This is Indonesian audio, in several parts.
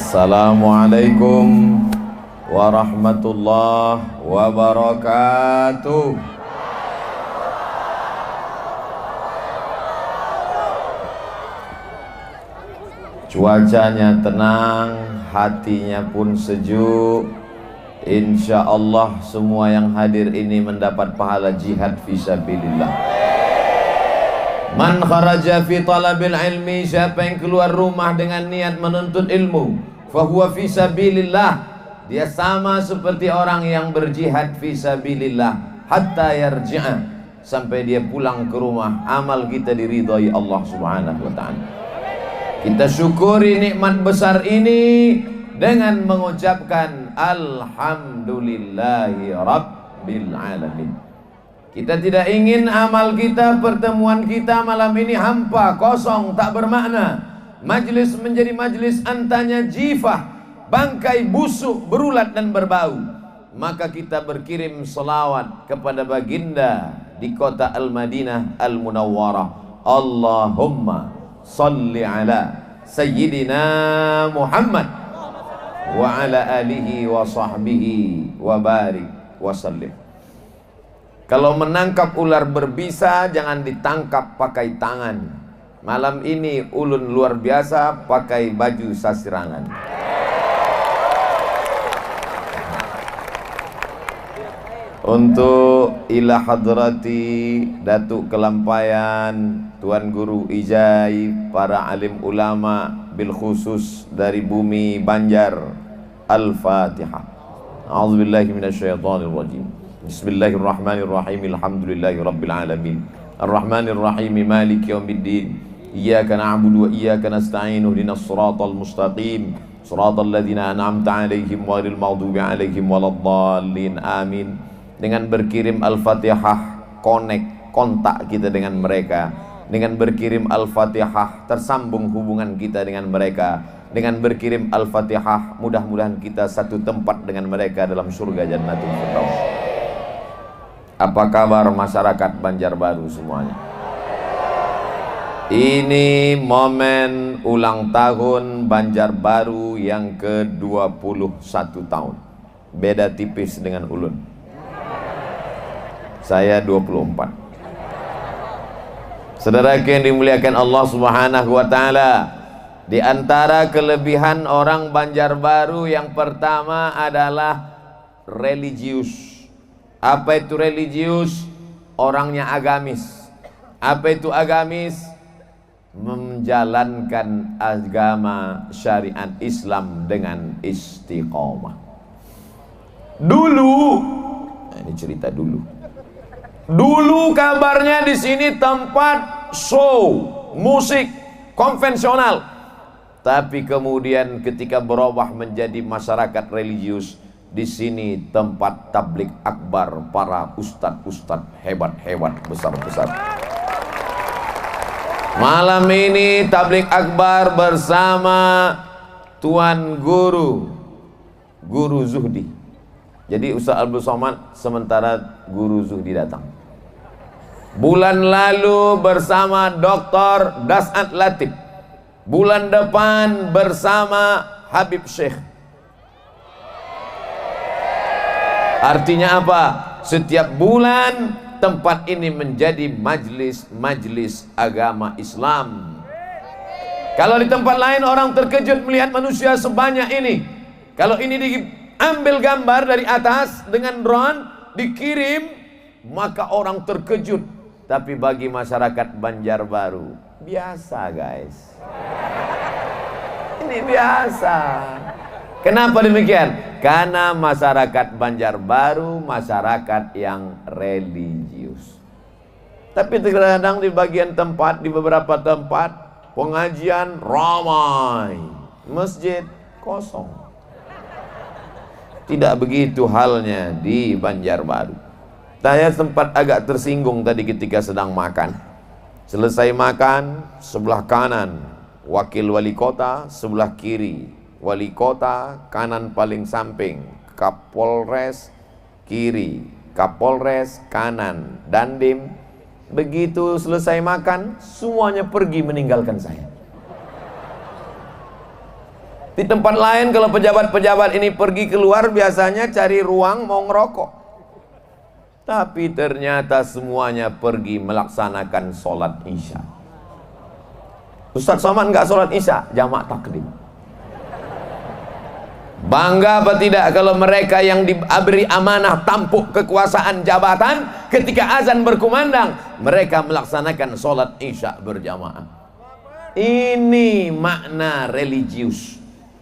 Assalamualaikum warahmatullahi wabarakatuh. Cuacanya tenang, hatinya pun sejuk. Insya Allah semua yang hadir ini mendapat pahala jihad fisabilillah. Man kharaja fi talabil ilmi, siapa yang keluar rumah dengan niat menuntut ilmu, fahuwa fisabilillah, dia sama seperti orang yang berjihad fisabilillah hatta yarji'a, sampai dia pulang ke rumah amal kita diridhai Allah Subhanahu wa ta'ala. Kita syukuri nikmat besar ini dengan mengucapkan alhamdulillahi rabbil alamin. Kita tidak ingin amal kita, pertemuan kita malam ini hampa, kosong, tak bermakna. Majlis menjadi majlis antanya jifah, bangkai busuk, berulat dan berbau. Maka kita berkirim selawat kepada baginda di kota Al-Madinah Al-Munawwarah. Allahumma salli ala Sayyidina Muhammad wa ala alihi wa sahbihi wa barik wa sallim. Kalau menangkap ular berbisa jangan ditangkap pakai tangan. Malam ini ulun luar biasa pakai baju sasirangan. Untuk ila hadrati Datuk Kelampayan, Tuan Guru Ijai, para alim ulama bil khusus dari bumi Banjar. Al-Fatihah. A'udzubillahi minasyaitonir rajim. Bismillahirrahmanirrahim. Alhamdulillahi rabbil alamin. Arrahmanirrahim, maliki yaumiddin. Iyyaka na'budu wa iyyaka nasta'in. Ihdinas siratal mustaqim. Siratal ladzina an'amta 'alaihim ghairil maghdubi 'alaihim waladdallin. Amin. Dengan berkirim Al-Fatihah, kontak kita dengan mereka. Dengan berkirim Al-Fatihah, tersambung hubungan kita dengan mereka. Dengan berkirim Al-Fatihah, mudah-mudahan kita satu tempat dengan mereka dalam surga Jannatul Firdaus. Apa kabar masyarakat Banjarbaru semuanya? Ini momen ulang tahun Banjarbaru yang ke-21 tahun. Beda tipis dengan ulun. Saya 24. Saudara yang dimuliakan Allah Subhanahu wa ta'ala, di antara kelebihan orang Banjarbaru yang pertama adalah religius. Apa itu religius? Orangnya agamis. Apa itu agamis? Menjalankan agama syariat Islam dengan istiqomah. Dulu, ini cerita dulu. Dulu kabarnya di sini tempat show musik konvensional, tapi kemudian ketika berubah menjadi masyarakat religius, di sini tempat tablik akbar para ustadz-ustadz hebat-hebat besar-besar. Malam ini tablik akbar bersama Tuan Guru Zuhdi. Jadi Ustaz Abdul Somad sementara Guru Zuhdi datang. Bulan lalu bersama Dr. Das'ad Latif. Bulan depan bersama Habib Syekh. Artinya apa? Setiap bulan tempat ini menjadi majlis agama Islam. Kalau di tempat lain orang terkejut melihat manusia sebanyak ini. Kalau ini diambil gambar dari atas dengan drone, dikirim, maka orang terkejut. Tapi bagi masyarakat Banjarbaru biasa, guys. Ini biasa. Kenapa demikian? Karena masyarakat Banjarbaru masyarakat yang religius. Tapi terkadang di bagian tempat, di beberapa tempat pengajian ramai, masjid kosong. Tidak begitu halnya di Banjarbaru. Saya sempat agak tersinggung tadi ketika sedang makan. Selesai makan, sebelah kanan wakil wali kota, sebelah kiri wali kota, kanan paling samping Kapolres, kiri Kapolres, kanan Dandim. Begitu selesai makan, semuanya pergi meninggalkan saya. Di tempat lain kalau pejabat-pejabat ini pergi keluar biasanya cari ruang mau ngerokok. Tapi ternyata semuanya pergi melaksanakan sholat isya. Ustaz Somad nggak sholat isya, jamak takdim. Bangga apa tidak kalau mereka yang diberi amanah tampuk kekuasaan jabatan, ketika azan berkumandang mereka melaksanakan sholat isya berjamaah. Ini makna religius.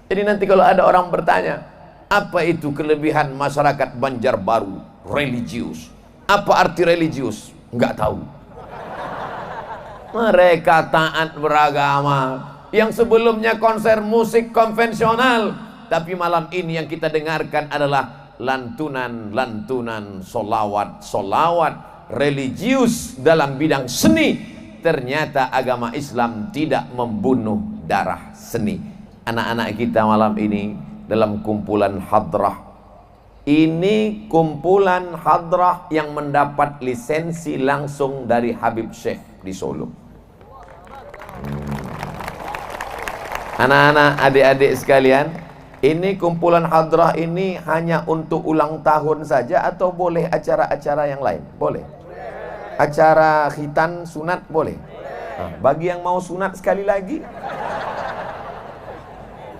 Jadi nanti kalau ada orang bertanya, apa itu kelebihan masyarakat Banjarbaru religius? Apa arti religius? Enggak tahu. Mereka taat beragama. Yang sebelumnya konser musik konvensional, tapi malam ini yang kita dengarkan adalah lantunan-lantunan solawat religius dalam bidang seni. Ternyata agama Islam tidak membunuh darah seni. Anak-anak kita malam ini dalam kumpulan hadrah. Ini kumpulan hadrah yang mendapat lisensi langsung dari Habib Syekh di Solo. Anak-anak, adik-adik sekalian, ini kumpulan hadrah ini hanya untuk ulang tahun saja atau boleh acara-acara yang lain? Boleh. Acara khitan sunat boleh. Nah, bagi yang mau sunat sekali lagi,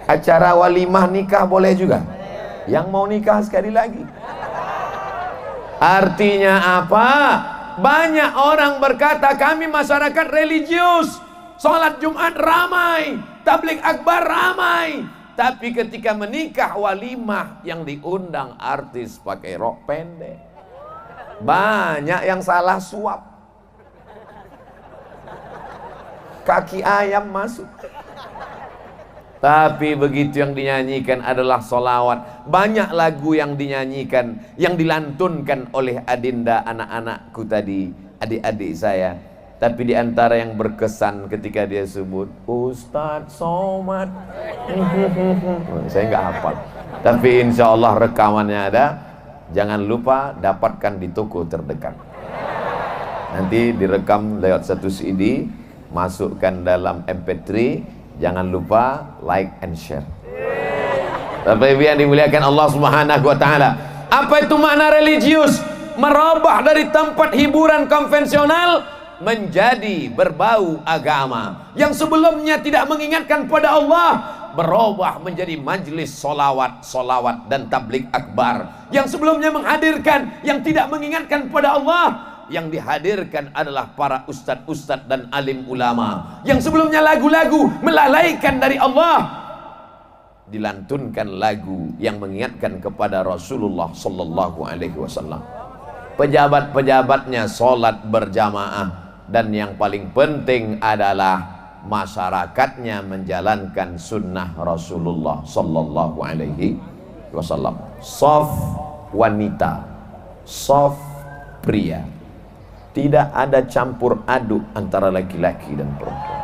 acara walimah nikah boleh juga. Yang mau nikah sekali lagi. Artinya apa? Banyak orang berkata kami masyarakat religius, sholat Jumat ramai, tabligh akbar ramai, tapi ketika menikah walimah yang diundang artis pakai rok pendek. Banyak yang salah suap, kaki ayam masuk. Tapi begitu yang dinyanyikan adalah solawat. Banyak lagu yang dinyanyikan, yang dilantunkan oleh adinda anak-anakku tadi, adik-adik saya. Tapi diantara yang berkesan ketika dia sebut Ustadz Somad, saya nggak hafal. Tapi insya Allah rekamannya ada. Jangan lupa dapatkan di toko terdekat. Nanti direkam lewat satu CD, masukkan dalam MP3. Jangan lupa like and share. Bapak Ibu yang dimuliakan Allah Subhanahu wa taala. Apa itu makna religius? Merubah dari tempat hiburan konvensional menjadi berbau agama. Yang sebelumnya tidak mengingatkan pada Allah, berubah menjadi majlis solawat dan tabligh akbar. Yang sebelumnya menghadirkan yang tidak mengingatkan pada Allah, yang dihadirkan adalah para ustadz-ustadz dan alim ulama. Yang sebelumnya lagu-lagu melalaikan dari Allah, dilantunkan lagu yang mengingatkan kepada Rasulullah sallallahu alaihi wasallam. Pejabat-pejabatnya sholat berjamaah, dan yang paling penting adalah masyarakatnya menjalankan sunnah Rasulullah sallallahu alaihi wasallam. Shaf wanita, shaf pria. Tidak ada campur aduk antara laki-laki dan perempuan.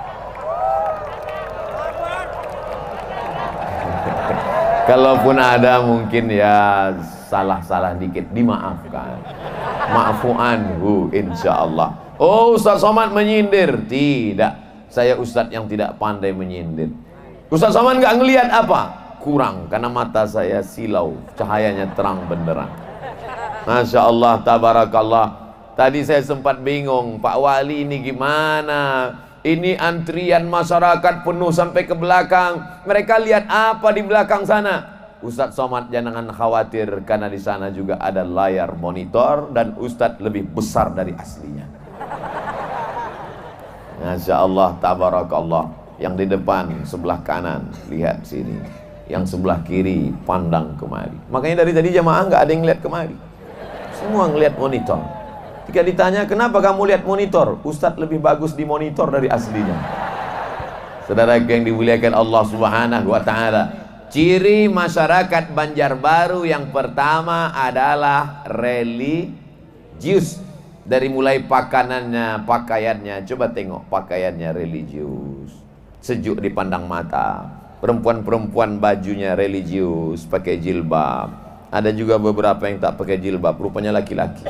Kalaupun ada mungkin ya salah-salah dikit, dimaafkan. Ma'fu anhu insyaallah. Oh, Ustaz Somad menyindir. Tidak, saya Ustaz yang tidak pandai menyindir. Ustaz Somad nggak ngelihat apa? Kurang, karena mata saya silau, cahayanya terang benderang. Masya Allah, tabarakallah. Tadi saya sempat bingung, Pak Wali ini gimana? Ini antrian masyarakat penuh sampai ke belakang. Mereka lihat apa di belakang sana? Ustadz Somad jangan khawatir, karena di sana juga ada layar monitor dan Ustadz lebih besar dari aslinya. Masya Allah, tabarakallah. Yang di depan sebelah kanan lihat sini, yang sebelah kiri pandang kemari. Makanya dari tadi jamaah nggak ada yang lihat kemari, semua ngelihat monitor. Jika ditanya kenapa kamu lihat monitor, Ustadz lebih bagus di monitor dari aslinya. Saudara yang dimuliakan Allah Subhanahu wa taala, ciri masyarakat Banjarbaru yang pertama adalah religius. Dari mulai pakanannya, pakaiannya, coba tengok pakaiannya religius, sejuk dipandang mata. Perempuan-perempuan bajunya religius, pakai jilbab. Ada juga beberapa yang tak pakai jilbab, rupanya laki-laki.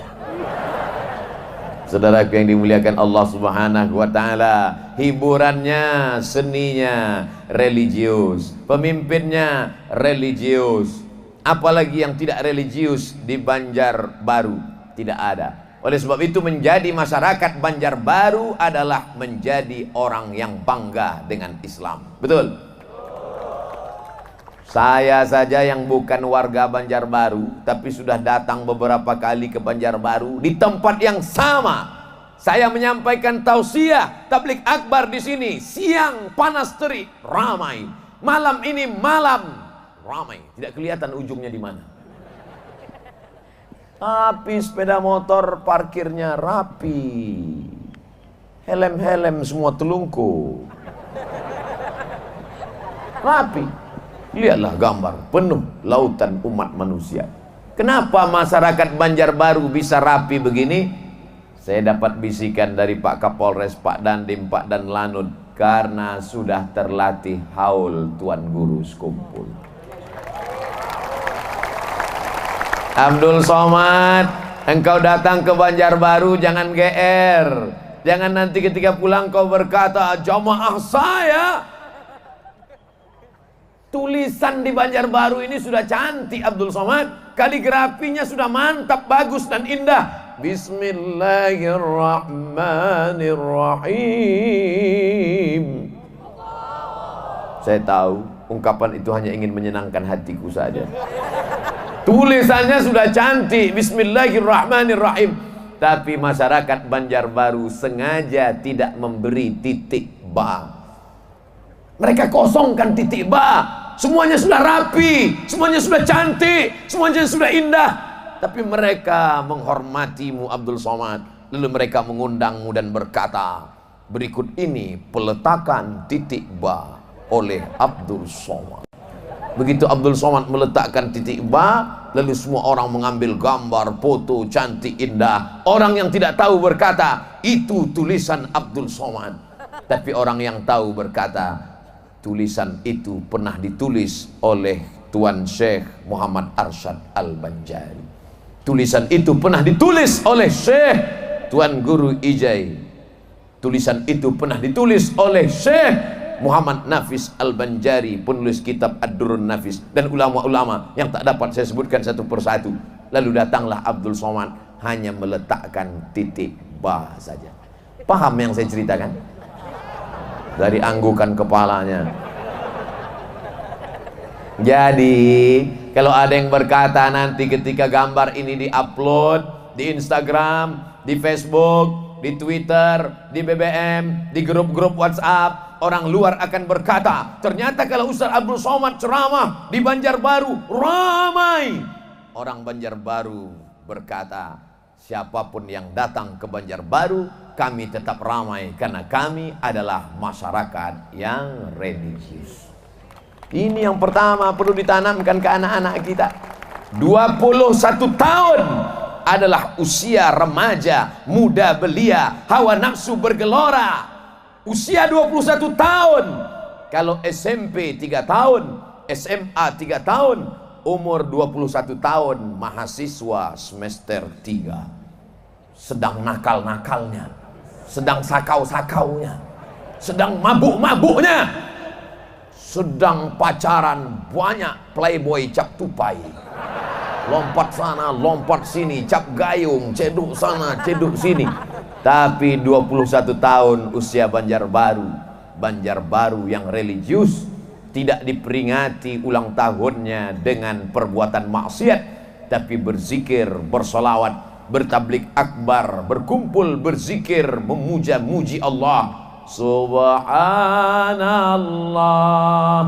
Saudaraku yang dimuliakan Allah Subhanahu wa taala, hiburannya, seninya religius, pemimpinnya religius. Apalagi yang tidak religius di Banjarbaru? Tidak ada. Oleh sebab itu menjadi masyarakat Banjarbaru adalah menjadi orang yang bangga dengan Islam. Betul? Saya saja yang bukan warga Banjarbaru, tapi sudah datang beberapa kali ke Banjarbaru di tempat yang sama. Saya menyampaikan tausiah tablik akbar di sini, siang panas terik, ramai. Malam ini malam ramai, tidak kelihatan ujungnya di mana. Tapi sepeda motor parkirnya rapi, helm-helm semua telungkup, rapi. Lihatlah gambar penuh lautan umat manusia. Kenapa masyarakat Banjarbaru bisa rapi begini? Saya dapat bisikan dari Pak Kapolres, Pak Dandim, Pak Danlanut, karena sudah terlatih haul Tuan Guru sekumpul. Abdul Somad, engkau datang ke Banjarbaru jangan GR. Jangan nanti ketika pulang kau berkata, jamaah saya. Tulisan di Banjarbaru ini sudah cantik Abdul Somad, kaligrafinya sudah mantap, bagus dan indah. Bismillahirrahmanirrahim. Saya tahu ungkapan itu hanya ingin menyenangkan hatiku saja. Tulisannya sudah cantik, Bismillahirrahmanirrahim. Tapi masyarakat Banjarbaru sengaja tidak memberi titik ba. Mereka kosongkan titik ba. Semuanya sudah rapi, semuanya sudah cantik, semuanya sudah indah. Tapi mereka menghormatimu Abdul Somad. Lalu mereka mengundangmu dan berkata, berikut ini peletakan titik ba oleh Abdul Somad. Begitu Abdul Somad meletakkan titik ba, lalu semua orang mengambil gambar, foto, cantik, indah. Orang yang tidak tahu berkata, itu tulisan Abdul Somad. Tapi orang yang tahu berkata, tulisan itu pernah ditulis oleh Tuan Syekh Muhammad Arsyad Al-Banjari. Tulisan itu pernah ditulis oleh Syekh Tuan Guru Ijai. Tulisan itu pernah ditulis oleh Syekh Muhammad Nafis Al-Banjari, penulis kitab Ad-Durrun Nafis, dan ulama-ulama yang tak dapat saya sebutkan satu persatu. Lalu datanglah Abdul Somad hanya meletakkan titik ba saja. Paham yang saya ceritakan? Dari anggukan kepalanya. Jadi kalau ada yang berkata nanti ketika gambar ini diupload di Instagram, di Facebook, di Twitter, di BBM, di grup-grup WhatsApp, orang luar akan berkata, ternyata kalau Ustaz Abdul Somad ceramah di Banjarbaru ramai. Orang Banjarbaru berkata, siapapun yang datang ke Banjarbaru, kami tetap ramai karena kami adalah masyarakat yang religius. Ini yang pertama perlu ditanamkan ke anak-anak kita. 21 tahun adalah usia remaja, muda belia, hawa nafsu bergelora. Usia 21 tahun. Kalau SMP 3 tahun, SMA 3 tahun, umur 21 tahun, mahasiswa semester 3. Sedang nakal-nakalnya, sedang sakau-sakaunya, sedang mabuk-mabuknya, sedang pacaran banyak playboy cap tupai, lompat sana lompat sini, cap gayung, ceduk sana ceduk sini. Tapi 21 tahun usia Banjarbaru, Banjarbaru yang religius, tidak diperingati ulang tahunnya dengan perbuatan maksiat, tapi berzikir, bersolawat, bertablik akbar, berkumpul berzikir, memuja-muji Allah. Subhanallah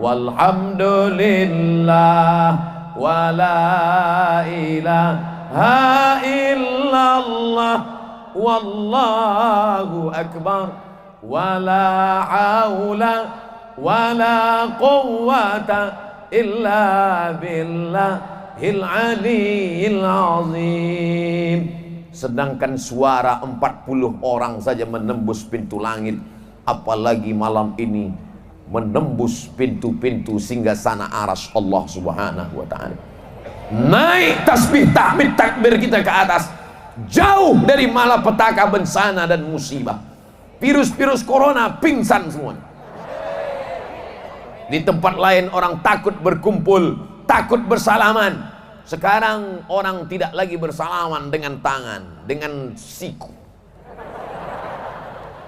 walhamdulillah wa la ilaha illallah wallahu akbar wa la haula wa la quwwata illa billahil aliyyil azim. Sedangkan suara 40 orang saja menembus pintu langit, apalagi malam ini menembus pintu-pintu singgasana arsy Allah Subhanahu wa ta'ala. Naik tasbih tahmid takbir kita ke atas, jauh dari malapetaka, bencana dan musibah. Virus-virus corona pingsan semua. Di tempat lain orang takut berkumpul, takut bersalaman. Sekarang orang tidak lagi bersalaman dengan tangan, dengan siku.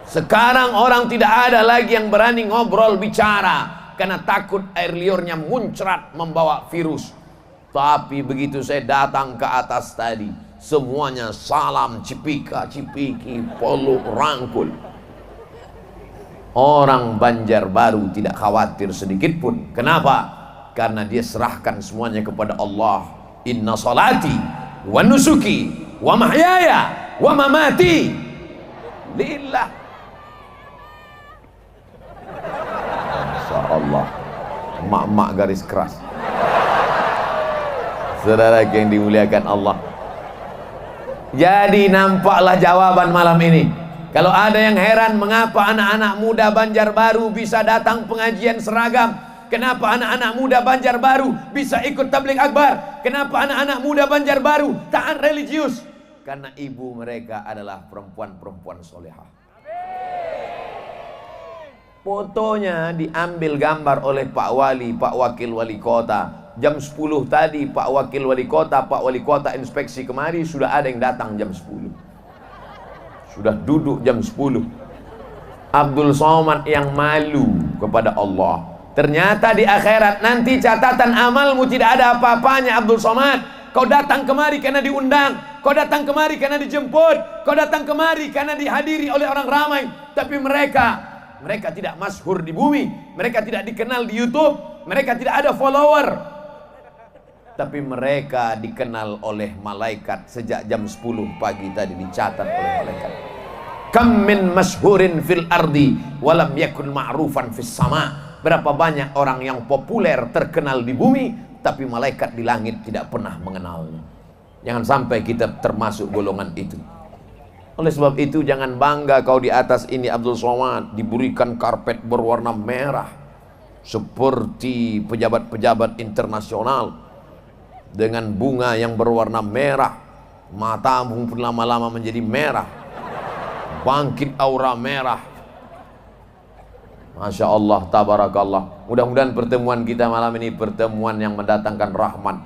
Sekarang orang tidak ada lagi yang berani ngobrol bicara karena takut air liurnya muncrat membawa virus. Tapi begitu saya datang ke atas tadi, semuanya salam, cipika, cipiki, peluk, rangkul. Orang Banjarbaru tidak khawatir sedikit pun. Kenapa? Karena dia serahkan semuanya kepada Allah. Inna salati wa nusuki wa mahyaya wa mamati lillah. Masya Allah, mak-mak garis keras. Saudara yang dimuliakan Allah, jadi nampaklah jawaban malam ini. Kalau ada yang heran mengapa anak-anak muda Banjarbaru bisa datang pengajian seragam, kenapa anak-anak muda Banjarbaru bisa ikut tabligh akbar, kenapa anak-anak muda Banjarbaru taat religius, karena ibu mereka adalah perempuan-perempuan solehah. Fotonya diambil gambar oleh Pak Wali, Pak Wakil Wali Kota. Jam 10 tadi Pak Wakil Wali Kota, Pak Wali Kota inspeksi kemari, sudah ada yang datang jam 10. Sudah duduk jam 10. Abdul Somad yang malu kepada Allah. Ternyata di akhirat nanti catatan amalmu tidak ada apa-apanya. Abdul Somad, kau datang kemari karena diundang, kau datang kemari karena dijemput, kau datang kemari karena dihadiri oleh orang ramai. Tapi mereka tidak masyhur di bumi, mereka tidak dikenal di YouTube, mereka tidak ada follower, tapi mereka dikenal oleh malaikat sejak jam 10 pagi tadi, dicatat oleh malaikat. Kam min masyhurin fil ardi walam yakun ma'rufan fis sama. Berapa banyak orang yang populer terkenal di bumi, tapi malaikat di langit tidak pernah mengenalnya. Jangan sampai kita termasuk golongan itu. Oleh sebab itu jangan bangga kau di atas ini Abdul Somad diberikan karpet berwarna merah seperti pejabat-pejabat internasional, dengan bunga yang berwarna merah, matamu pun lama-lama menjadi merah, bangkit aura merah. Masya Allah, tabarakallah. Mudah-mudahan pertemuan kita malam ini pertemuan yang mendatangkan rahmat,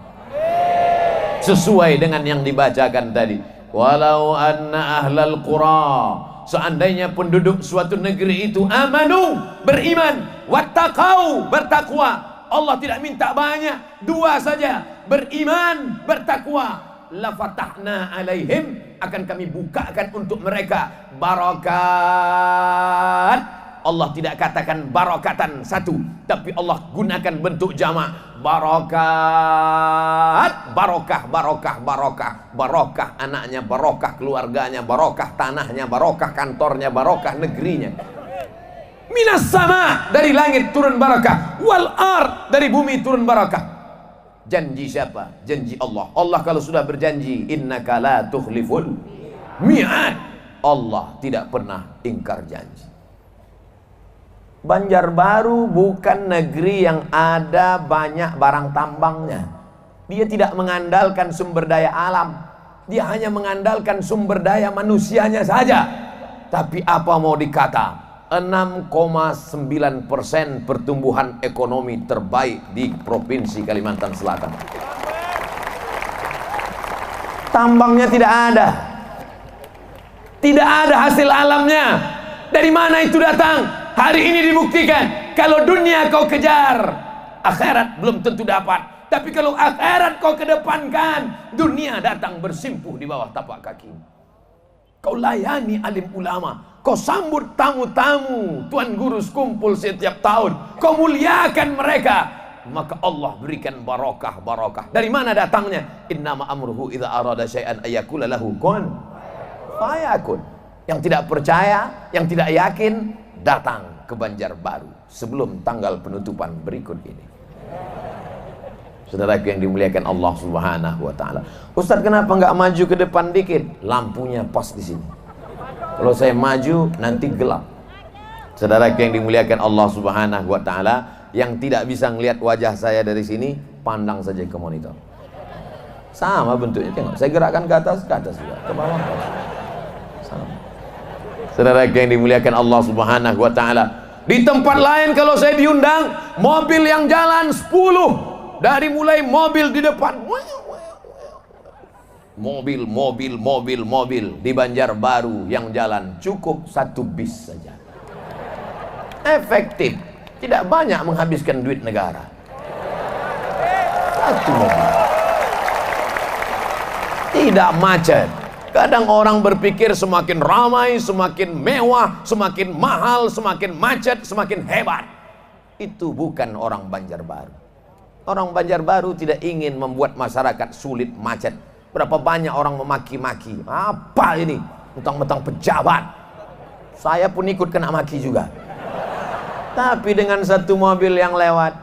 sesuai dengan yang dibacakan tadi. Walau anna ahlal qura, seandainya penduduk suatu negeri itu amanu, beriman, wattaqau, bertakwa. Allah tidak minta banyak, dua saja, beriman, bertakwa. La fatahna alaihim, akan kami bukakan untuk mereka barakat. Allah tidak katakan barakatan satu, tapi Allah gunakan bentuk jamak. Barakat, barokah, barokah, barokah, barokah anaknya, barokah keluarganya, barokah tanahnya, barokah kantornya, barokah negerinya. Minas sama, dari langit turun barakah, wal ard, dari bumi turun barakah. Janji siapa? Janji Allah. Allah kalau sudah berjanji, innaka la tukhliful mi'ad, Allah tidak pernah ingkar janji. Banjarbaru bukan negeri yang ada banyak barang tambangnya. Dia tidak mengandalkan sumber daya alam, dia hanya mengandalkan sumber daya manusianya saja. Tapi apa mau dikata, 6,9% pertumbuhan ekonomi terbaik di Provinsi Kalimantan Selatan. Tambangnya tidak ada, tidak ada hasil alamnya. Dari mana itu datang? Hari ini dibuktikan. Kalau dunia kau kejar, akhirat belum tentu dapat. Tapi kalau akhirat kau kedepankan, dunia datang bersimpuh di bawah tapak kaki. Kau layani alim ulama, kau sambut tamu-tamu, tuan guru kumpul setiap tahun, kau muliakan mereka, maka Allah berikan barokah, barokah. Dari mana datangnya? Innama amruhu idza arada syai'an ayyakula lahu kun fayakun. Yang tidak percaya, yang tidak yakin, datang ke Banjarbaru sebelum tanggal penutupan berikut ini. Saudara yang dimuliakan Allah Subhanahu wa taala. Ustaz, kenapa nggak maju ke depan dikit? Lampunya pas di sini. Kalau saya maju nanti gelap. Saudara yang dimuliakan Allah Subhanahu wa taala, yang tidak bisa melihat wajah saya dari sini, pandang saja ke monitor. Sama bentuknya, tengok. Saya gerakkan ke atas juga, ke bawah. Sama. Saudara yang dimuliakan Allah Subhanahu wa taala. Di tempat lain kalau saya diundang, mobil yang jalan 10. Dari mulai mobil di depan. Mobil di Banjarbaru yang jalan cukup 1 bis saja. Efektif, tidak banyak menghabiskan duit negara. 1 mobil. Tidak macet. Kadang orang berpikir semakin ramai, semakin mewah, semakin mahal, semakin macet, semakin hebat. Itu bukan orang Banjarbaru. Orang Banjarbaru tidak ingin membuat masyarakat sulit, macet. Berapa banyak orang memaki-maki. Apa ini? Mentang-mentang pejabat. Saya pun ikut kena maki juga. Tapi dengan 1 mobil yang lewat,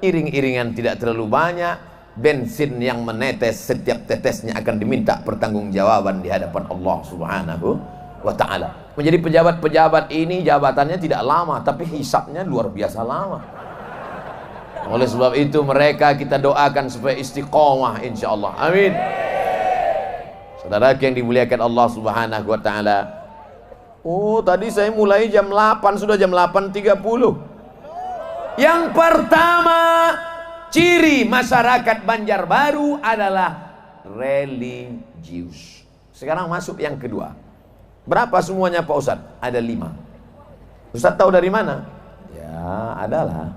iring-iringan tidak terlalu banyak, bensin yang menetes, setiap tetesnya akan diminta pertanggungjawaban di hadapan Allah Subhanahu wa ta'ala. Menjadi pejabat-pejabat ini jabatannya tidak lama, tapi hisabnya luar biasa lama. Oleh sebab itu mereka kita doakan supaya istiqomah insyaallah. Amin. Saudara yang dimuliakan Allah Subhanahu wa ta'ala. Oh, tadi saya mulai jam 8, sudah jam 8.30. Yang pertama, ciri masyarakat Banjarbaru adalah religius. Sekarang masuk yang kedua. Berapa semuanya Pak Ustadz? Ada 5. Ustadz tahu dari mana? Ya, adalah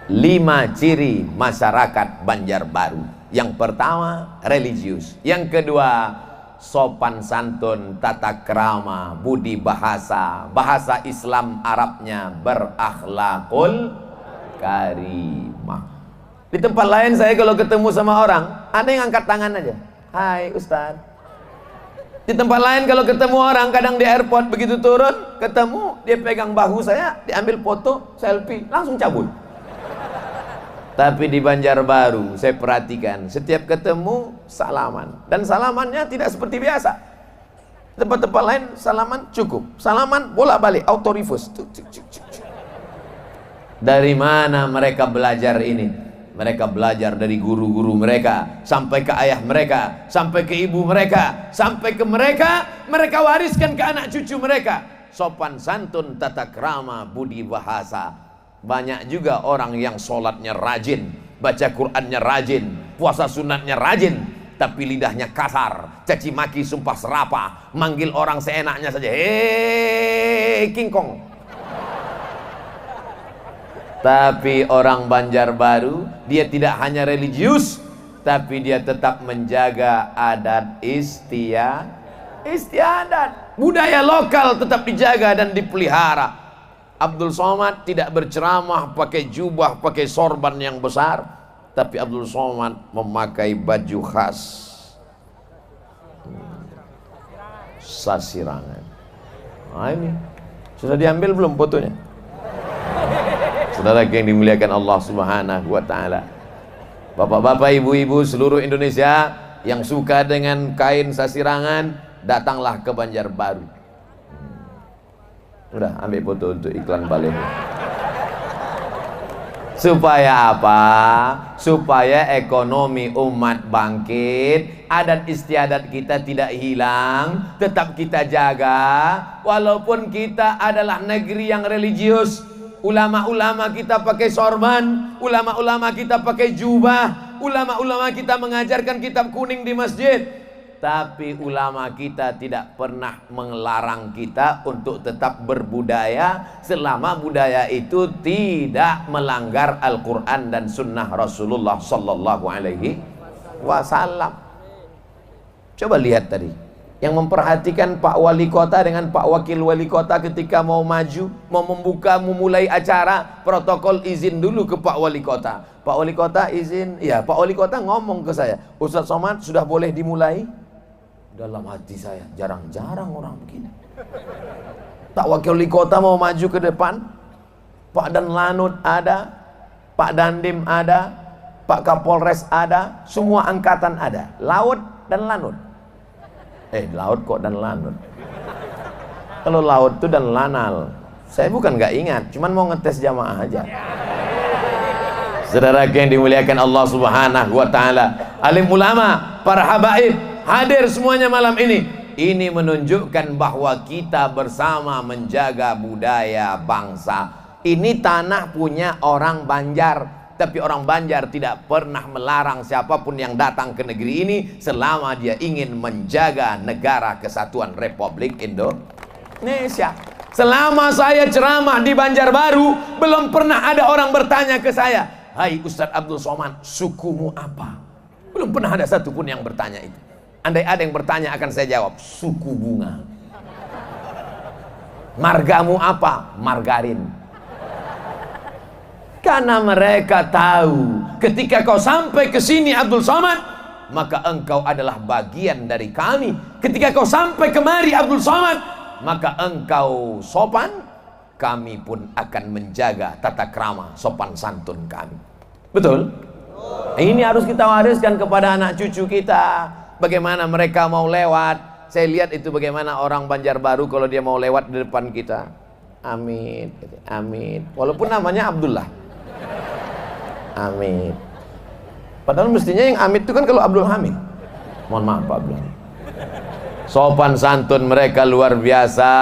5 ciri masyarakat Banjarbaru. Yang pertama, religius. Yang kedua, sopan santun, tata krama, budi bahasa. Bahasa Islam Arabnya berakhlakul karimah. Di tempat lain saya kalau ketemu sama orang, ada yang angkat tangan aja. Hai Ustaz. Di tempat lain kalau ketemu orang, kadang di airport begitu turun, ketemu, dia pegang bahu saya, diambil foto, selfie, langsung cabut. Tapi di Banjarbaru saya perhatikan, setiap ketemu salaman. Dan salamannya tidak seperti biasa. Tempat-tempat lain salaman cukup. Salaman bolak-balik, auto reverse. Dari mana mereka belajar ini? Mereka belajar dari guru-guru mereka, sampai ke ayah mereka, sampai ke ibu mereka, sampai ke mereka, mereka wariskan ke anak cucu mereka. Sopan santun, tata krama, budi bahasa. Banyak juga orang yang sholatnya rajin, baca Qur'annya rajin, puasa sunatnya rajin, tapi lidahnya kasar, caci maki, sumpah serapah, manggil orang seenaknya saja. Hei King Kong. Tapi orang Banjarbaru, dia tidak hanya religius, tapi dia tetap menjaga adat istiadat. Budaya lokal tetap dijaga dan dipelihara. Abdul Somad tidak berceramah pakai jubah, pakai sorban yang besar, tapi Abdul Somad memakai baju khas Sasirangan. Nah ini sudah diambil belum fotonya? Saudara yang dimuliakan Allah Subhanahu wa ta'ala. Bapak-bapak, ibu-ibu seluruh Indonesia yang suka dengan kain Sasirangan, datanglah ke Banjarbaru. Udah ambil foto untuk iklan balik. Supaya apa? Supaya ekonomi umat bangkit, adat istiadat kita tidak hilang, tetap kita jaga. Walaupun kita adalah negeri yang religius, ulama-ulama kita pakai sorban, ulama-ulama kita pakai jubah, ulama-ulama kita mengajarkan kitab kuning di masjid. Tapi ulama kita tidak pernah melarang kita untuk tetap berbudaya selama budaya itu tidak melanggar Al-Quran dan Sunnah Rasulullah Sallallahu Alaihi Wasallam. Coba lihat tadi, yang memperhatikan Pak Wali Kota dengan Pak Wakil Wali Kota ketika mau maju, mau memulai acara, protokol izin dulu ke Pak Wali Kota. Pak Wali Kota izin, ya Pak Wali Kota ngomong ke saya, Ustadz Somad sudah boleh dimulai? Dalam hati saya, jarang-jarang orang begini. Pak Wakil Wali Kota mau maju ke depan, Pak Danlanut ada, Pak Dandim ada, Pak Kapolres ada, semua angkatan ada, Laut dan Lanut. Laut kok dan Lanut? Kalau Laut itu dan Lanal. Saya bukan nggak ingat, cuman mau ngetes jamaah aja. Saudara yang dimuliakan Allah Subhanahu wa taala, alim ulama, para habaib hadir semuanya malam ini. Ini menunjukkan bahwa kita bersama menjaga budaya bangsa. Ini tanah punya orang Banjar, tapi orang Banjar tidak pernah melarang siapapun yang datang ke negeri ini selama dia ingin menjaga negara kesatuan Republik Indonesia. Selama saya ceramah di Banjarbaru, belum pernah ada orang bertanya ke saya, "Hai Ustadz Abdul Somad, sukumu apa?" Belum pernah ada satupun yang bertanya itu. Andai ada yang bertanya akan saya jawab, "Suku bunga." "Margamu apa?" "Margarin." Karena mereka tahu ketika kau sampai ke sini Abdul Somad, maka engkau adalah bagian dari kami. Ketika kau sampai kemari Abdul Somad, maka engkau sopan, kami pun akan menjaga tata krama sopan santun kami. Betul? Ini harus kita wariskan kepada anak cucu kita. Bagaimana mereka mau lewat. Saya lihat itu bagaimana orang Banjarbaru kalau dia mau lewat di depan kita, amin, amin, walaupun namanya Abdullah, amin. Padahal mestinya yang amit itu kan kalau Abdul Hamid. Mohon maaf Pak Abdul. Sopan santun mereka luar biasa.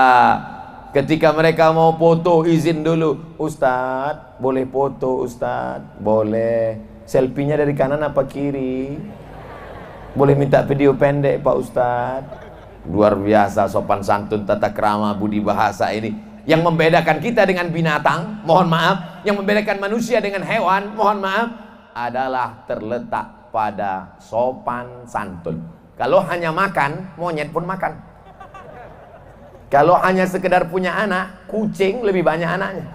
Ketika mereka mau foto, izin dulu, "Ustadz, boleh foto Ustadz?" "Boleh." "Selfie-nya dari kanan apa kiri?" "Boleh minta video pendek Pak Ustadz?" Luar biasa sopan santun, tata krama, budi bahasa ini. Yang membedakan kita dengan binatang, mohon maaf, yang membedakan manusia dengan hewan, mohon maaf, adalah terletak pada sopan santun. Kalau hanya makan, monyet pun makan. Kalau hanya sekedar punya anak, kucing lebih banyak anaknya.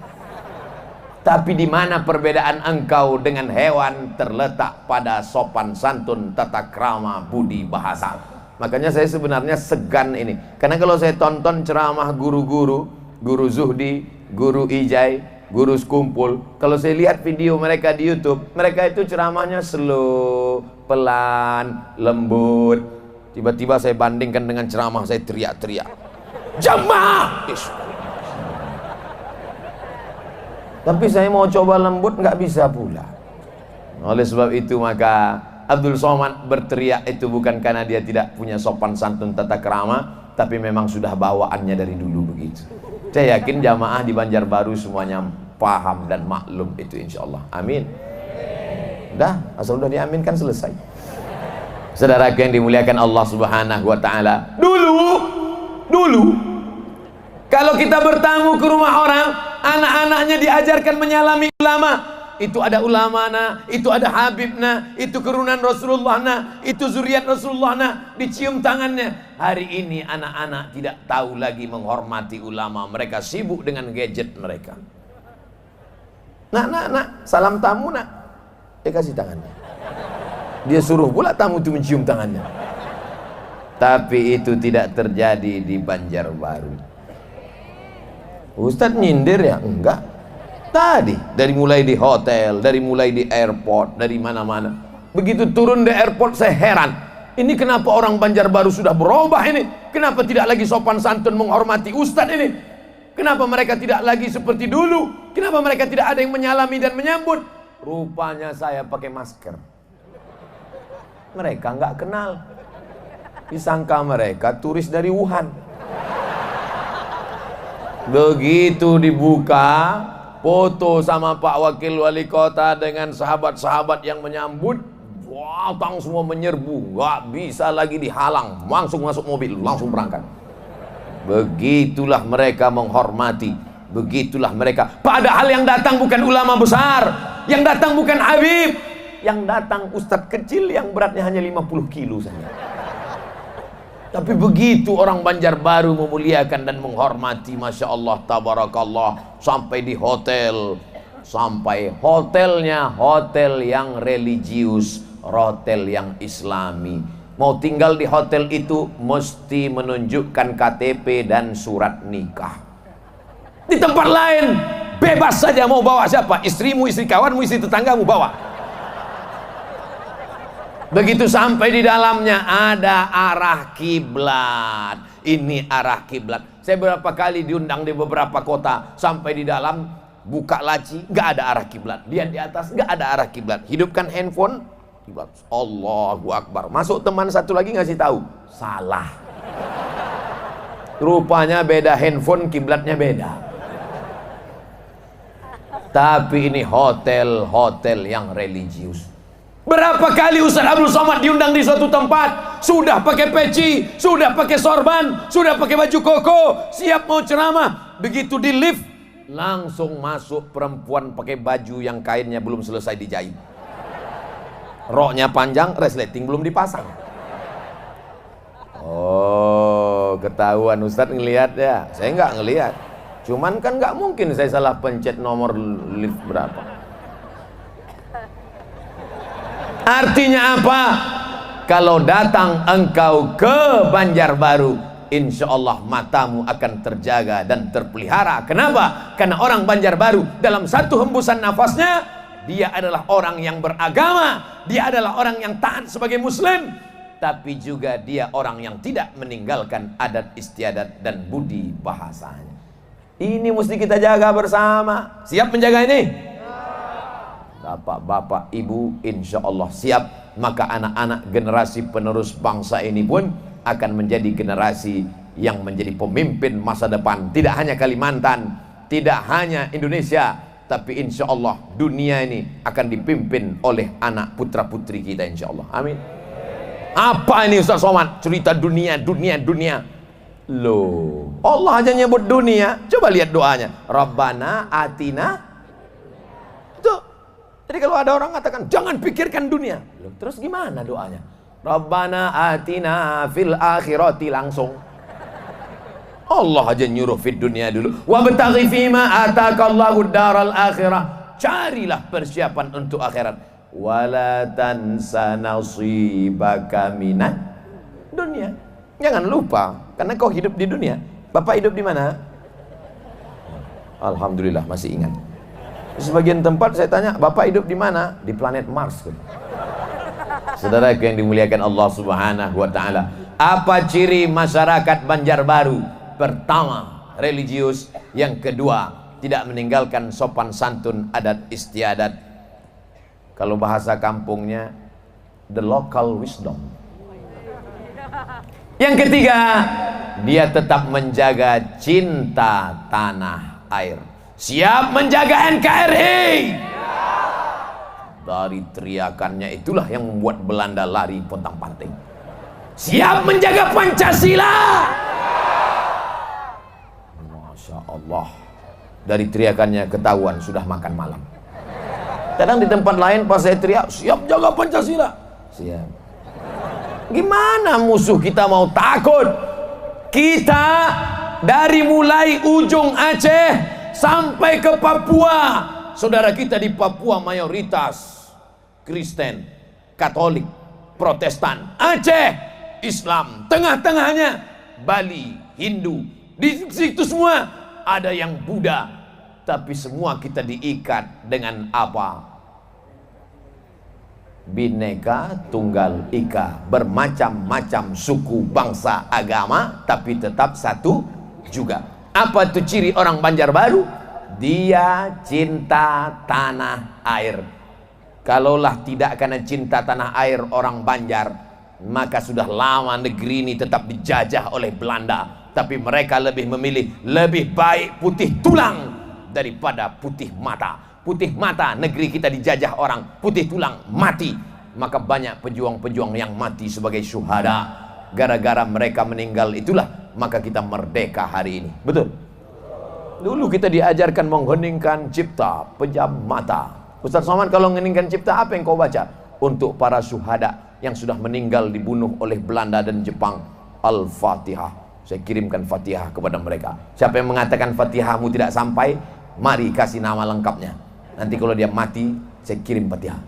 Tapi di mana perbedaan engkau dengan hewan terletak pada sopan santun, tata krama, budi bahasa. Makanya saya sebenarnya segan ini. Karena kalau saya tonton ceramah guru-guru, guru Zuhdi, guru Ijai, guru Sekumpul, kalau saya lihat video mereka di YouTube, mereka itu ceramahnya slow, pelan, lembut. Tiba-tiba saya bandingkan dengan ceramah saya teriak-teriak, "Jamaah!" Tapi saya mau coba lembut, nggak bisa pula. Oleh sebab itu maka Abdul Somad berteriak itu bukan karena dia tidak punya sopan santun tata krama, tapi memang sudah bawaannya dari dulu begitu. Saya yakin jamaah di Banjarbaru semuanya paham dan maklum itu insya Allah. Amin. Udah, asal udah diaminkan selesai. Saudara yang dimuliakan Allah Subhanahu wa taala, dulu kalau kita bertamu ke rumah orang, anak-anaknya diajarkan menyalami ulama. Itu ada ulama nah, itu ada habib nah, itu keturunan Rasulullah nah, itu zuriat Rasulullah nah, dicium tangannya. Hari ini anak-anak tidak tahu lagi menghormati ulama. Mereka sibuk dengan gadget mereka. Nak, salam tamu nak. Dia kasih tangannya. Dia suruh pula tamu itu mencium tangannya. Tapi itu tidak terjadi di Banjarbaru. Ustadz nyindir ya? Enggak. Tadi, dari mulai di hotel, dari mulai di airport, dari mana-mana. Begitu turun di airport saya heran. Ini kenapa orang Banjarbaru sudah berubah ini? Kenapa tidak lagi sopan santun menghormati Ustadz ini? Kenapa mereka tidak lagi seperti dulu? Kenapa mereka tidak ada yang menyalami dan menyambut? Rupanya saya pakai masker. Mereka nggak kenal. Disangka mereka turis dari Wuhan. Begitu dibuka foto sama Pak Wakil Wali Kota dengan sahabat-sahabat yang menyambut, datang semua menyerbu, nggak bisa lagi dihalang, langsung masuk mobil, langsung berangkat. Begitulah mereka menghormati, begitulah mereka. Padahal yang datang bukan ulama besar, yang datang bukan habib, yang datang ustadz kecil yang beratnya hanya 50 kilo saja. Tapi begitu orang Banjarbaru memuliakan dan menghormati, Masya Allah, Tabarakallah, sampai di hotel, sampai hotelnya hotel yang religius, hotel yang islami. Mau tinggal di hotel itu mesti menunjukkan KTP dan surat nikah. Di tempat lain bebas saja mau bawa siapa, istrimu, istri kawanmu, istri tetanggamu bawa. Begitu sampai di dalamnya ada arah kiblat. Ini arah kiblat. Saya beberapa kali diundang di beberapa kota. Sampai di dalam buka laci, nggak ada arah kiblat. Dia di atas, nggak ada arah kiblat. Hidupkan handphone, kiblat. Allahu Akbar. Masuk teman satu lagi ngasih tahu, salah. Rupanya beda handphone, kiblatnya beda. Tapi ini hotel-hotel yang religius. Berapa kali Ustaz Abdul Somad diundang di suatu tempat, sudah pakai peci, sudah pakai sorban, sudah pakai baju koko, siap mau ceramah. Begitu di lift, langsung masuk perempuan pakai baju yang kainnya belum selesai dijahit. Roknya panjang, resleting belum dipasang. Oh, ketahuan Ustaz ngelihat ya. Saya nggak ngelihat. Cuman kan nggak mungkin saya salah pencet nomor lift berapa. Artinya apa? Kalau datang engkau ke Banjarbaru, insya Allah matamu akan terjaga dan terpelihara. Kenapa? Karena orang Banjarbaru dalam satu hembusan nafasnya, dia adalah orang yang beragama, dia adalah orang yang taat sebagai muslim, tapi juga dia orang yang tidak meninggalkan adat istiadat dan budi bahasanya. Ini mesti kita jaga bersama. Siap menjaga ini? Bapak-bapak, ibu, insya Allah siap. Maka anak-anak generasi penerus bangsa ini pun akan menjadi generasi yang menjadi pemimpin masa depan. Tidak hanya Kalimantan, tidak hanya Indonesia, tapi insya Allah dunia ini akan dipimpin oleh anak putra putri kita, insya Allah. Amin. Apa ini Ustaz Somad? Cerita dunia. Loh, Allah aja nyebut dunia. Coba lihat doanya, Rabbana atina. Tuh. Jadi kalau ada orang katakan jangan pikirkan dunia, terus gimana doanya? Rabbana atina fil akhirati, langsung. Allah aja nyuruh fid dunia dulu. Wa bataghi fima atakallahu daral akhirah. Carilah persiapan untuk akhirat. Wala tansa nasibaka minad dunia. Jangan lupa, karena kau hidup di dunia. Bapak hidup di mana? Alhamdulillah masih ingat. Sebagian tempat saya tanya, Bapak hidup di mana? Di planet Mars. Saudara yang dimuliakan Allah Subhanahu wa taala. Apa ciri masyarakat Banjarbaru? Pertama, religius. Yang kedua, tidak meninggalkan sopan santun adat istiadat. Kalau bahasa kampungnya, the local wisdom. Yang ketiga, dia tetap menjaga cinta tanah air. Siap menjaga NKRI. Dari teriakannya itulah yang membuat Belanda lari pontang-panting. Siap menjaga Pancasila. Masya Allah. Dari teriakannya ketahuan sudah makan malam. Kadang di tempat lain pas saya teriak, siap jaga Pancasila. Siap. Gimana musuh kita mau takut? Kita dari mulai ujung Aceh sampai ke Papua, saudara kita di Papua mayoritas Kristen, Katolik, Protestan. Aceh, Islam. Tengah-tengahnya Bali, Hindu. Di situ semua ada yang Buddha. Tapi semua kita diikat dengan apa? Bineka Tunggal Ika. Bermacam-macam suku, bangsa, agama, tapi tetap satu juga. Apa itu ciri orang Banjarbaru? Dia cinta tanah air. Kalaulah tidak karena cinta tanah air orang Banjar, maka sudah lama negeri ini tetap dijajah oleh Belanda. Tapi mereka lebih memilih lebih baik putih tulang daripada putih mata. Putih mata negeri kita dijajah orang, putih tulang mati. Maka banyak pejuang-pejuang yang mati sebagai syuhada. Gara-gara mereka meninggal itulah maka kita merdeka hari ini. Betul? Dulu kita diajarkan mengheningkan cipta, pejam mata. Ustaz Somad, kalau mengheningkan cipta apa yang kau baca? Untuk para syuhada yang sudah meninggal dibunuh oleh Belanda dan Jepang. Al-Fatihah. Saya kirimkan Fatihah kepada mereka. Siapa yang mengatakan Fatihahmu tidak sampai, mari kasih nama lengkapnya. Nanti kalau dia mati, saya kirim Fatihah.